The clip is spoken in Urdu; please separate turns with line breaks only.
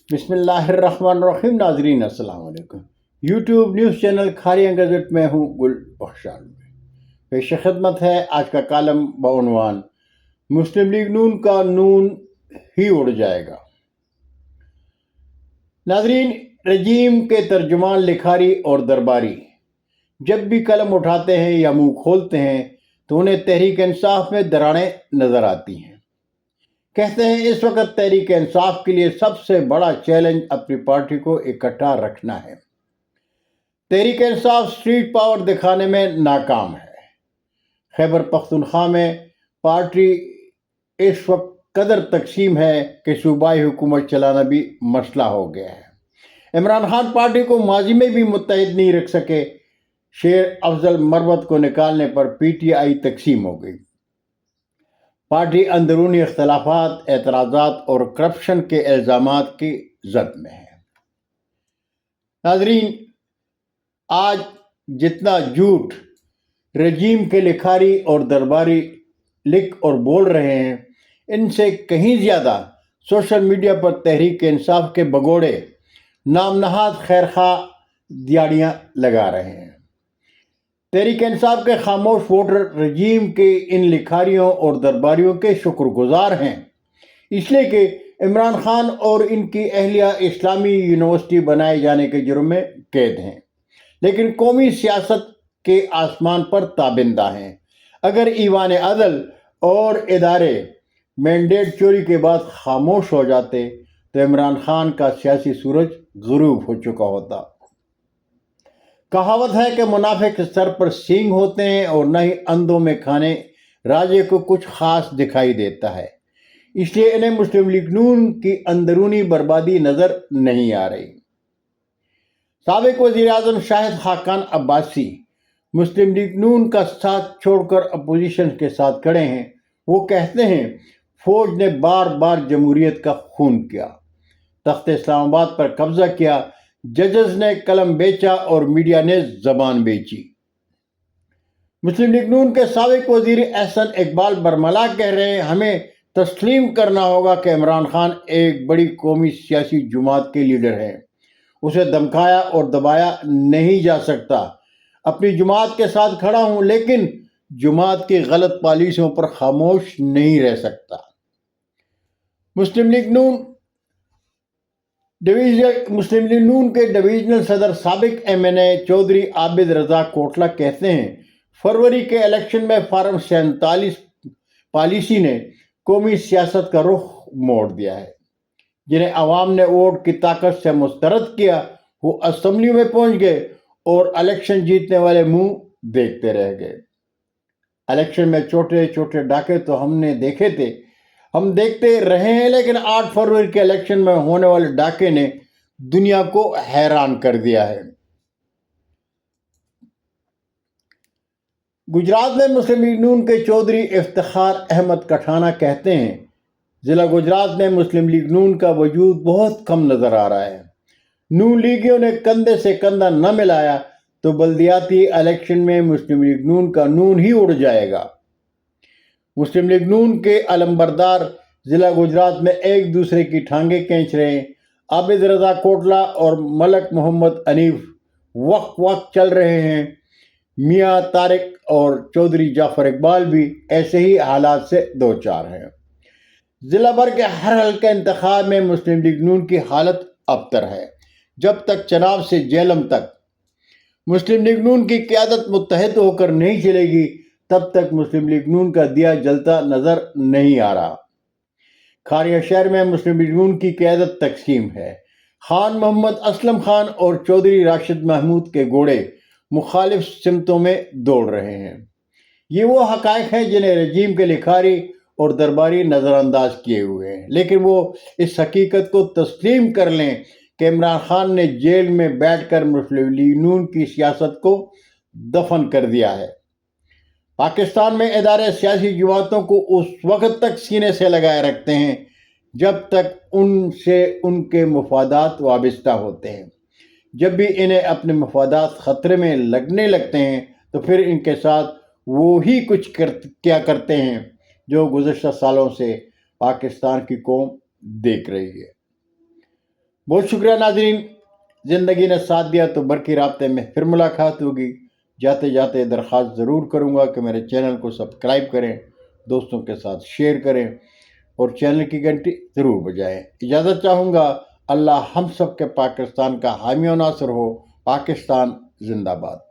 بسم اللہ الرحمن الرحیم. ناظرین السلام علیکم. YouTube news channel Kharian gazette میں ہوں گل بخشال میں پیش خدمت ہے آج کا کالم بعنوان مسلم لیگ نون کا نون ہی اڑ جائے گا. ناظرین، رجیم کے ترجمان لکھاری اور درباری جب بھی قلم اٹھاتے ہیں یا منہ کھولتے ہیں تو انہیں تحریک انصاف میں دراڑیں نظر آتی ہیں. کہتے ہیں اس وقت تحریک انصاف کے لیے سب سے بڑا چیلنج اپنی پارٹی کو اکٹھا رکھنا ہے. تحریک انصاف اسٹریٹ پاور دکھانے میں ناکام ہے. خیبر پختونخوا میں پارٹی اس وقت قدر تقسیم ہے کہ صوبائی حکومت چلانا بھی مسئلہ ہو گیا ہے. عمران خان پارٹی کو ماضی میں بھی متحد نہیں رکھ سکے. شیر افضل مروت کو نکالنے پر پی ٹی آئی تقسیم ہو گئی. پارٹی اندرونی اختلافات، اعتراضات اور کرپشن کے الزامات کی زد میں ہے. ناظرین، آج جتنا جھوٹ رجیم کے لکھاری اور درباری لکھ اور بول رہے ہیں، ان سے کہیں زیادہ سوشل میڈیا پر تحریک انصاف کے بگوڑے نام نہاد خیرخواہ دیاڑیاں لگا رہے ہیں. تحریک انصاف کے خاموش ووٹر رجیم کے ان لکھاریوں اور درباریوں کے شکر گزار ہیں، اس لیے کہ عمران خان اور ان کی اہلیہ اسلامی یونیورسٹی بنائے جانے کے جرم میں قید ہیں، لیکن قومی سیاست کے آسمان پر تابندہ ہیں. اگر ایوان عدل اور ادارے مینڈیٹ چوری کے بعد خاموش ہو جاتے تو عمران خان کا سیاسی سورج غروب ہو چکا ہوتا. کہاوت ہے کہ منافق سر پر سینگ ہوتے ہیں اور نہ ہی اندھوں میں کھانے راجے کو کچھ خاص دکھائی دیتا ہے. اس لیے انہیں مسلم لیگ نون کی اندرونی بربادی نظر نہیں آ رہی. سابق وزیر اعظم شاہد خاقان عباسی مسلم لیگ نون کا ساتھ چھوڑ کر اپوزیشن کے ساتھ کھڑے ہیں. وہ کہتے ہیں فوج نے بار بار جمہوریت کا خون کیا، تخت اسلام آباد پر قبضہ کیا، ججز نے قلم بیچا اور میڈیا نے زبان بیچی. مسلم لیگ نون کے سابق وزیر احسن اقبال برملا کہہ رہے ہیں ہمیں تسلیم کرنا ہوگا کہ عمران خان ایک بڑی قومی سیاسی جماعت کے لیڈر ہیں. اسے دمکایا اور دبایا نہیں جا سکتا. اپنی جماعت کے ساتھ کھڑا ہوں لیکن جماعت کی غلط پالیسیوں پر خاموش نہیں رہ سکتا. مسلم لیگ نون کے ڈویژنل صدر سابق ایم این اے چودھری عابد رضا کوٹلہ کہتے ہیں فروری کے الیکشن میں فارم 47 پالیسی نے قومی سیاست کا رخ موڑ دیا ہے. جنہیں عوام نے ووٹ کی طاقت سے مسترد کیا وہ اسمبلی میں پہنچ گئے اور الیکشن جیتنے والے منہ دیکھتے رہ گئے. الیکشن میں چھوٹے چھوٹے ڈاکے تو ہم نے دیکھے تھے، ہم دیکھتے رہے ہیں، لیکن 8 فروری کے الیکشن میں ہونے والے ڈاکے نے دنیا کو حیران کر دیا ہے. گجرات میں مسلم لیگ نون کے چودھری افتخار احمد کٹھانا کہتے ہیں ضلع گجرات میں مسلم لیگ نون کا وجود بہت کم نظر آ رہا ہے. نون لیگیوں نے کندھے سے کندھا نہ ملایا تو بلدیاتی الیکشن میں مسلم لیگ نون کا نون ہی اڑ جائے گا. مسلم لیگ نون کے علمبردار ضلع گجرات میں ایک دوسرے کی ٹھانگیں کھینچ رہے ہیں. عابد رضا کوٹلہ اور ملک محمد انیف وقت چل رہے ہیں. میاں طارق اور چودھری جعفر اقبال بھی ایسے ہی حالات سے دوچار ہیں. ضلع بھر کے ہر حلقہ انتخاب میں مسلم لیگ نون کی حالت ابتر ہے. جب تک چناب سے جہلم تک مسلم لیگ نون کی قیادت متحد ہو کر نہیں چلے گی تب تک مسلم لیگ نون کا دیا جلتا نظر نہیں آ رہا. کھاریا شہر میں مسلم لیگ نون کی قیادت تقسیم ہے. خان محمد اسلم خان اور چودھری راشد محمود کے گھوڑے مخالف سمتوں میں دوڑ رہے ہیں. یہ وہ حقائق ہیں جنہیں رجیم کے لکھاری اور درباری نظر انداز کیے ہوئے ہیں، لیکن وہ اس حقیقت کو تسلیم کر لیں کہ عمران خان نے جیل میں بیٹھ کر مسلم لیگ نون کی سیاست کو دفن کر دیا ہے. پاکستان میں ادارے سیاسی جماعتوں کو اس وقت تک سینے سے لگائے رکھتے ہیں جب تک ان سے ان کے مفادات وابستہ ہوتے ہیں. جب بھی انہیں اپنے مفادات خطرے میں لگنے لگتے ہیں تو پھر ان کے ساتھ وہی کچھ کیا کرتے ہیں جو گزشتہ سالوں سے پاکستان کی قوم دیکھ رہی ہے. بہت شکریہ ناظرین، زندگی نے ساتھ دیا تو برقی رابطے میں پھر ملاقات ہوگی۔ جاتے جاتے درخواست ضرور کروں گا کہ میرے چینل کو سبسکرائب کریں، دوستوں کے ساتھ شیئر کریں اور چینل کی گھنٹی ضرور بجائیں۔ اجازت چاہوں گا۔ اللہ ہم سب کے پاکستان کا حامی و ناصر ہو۔ پاکستان زندہ باد۔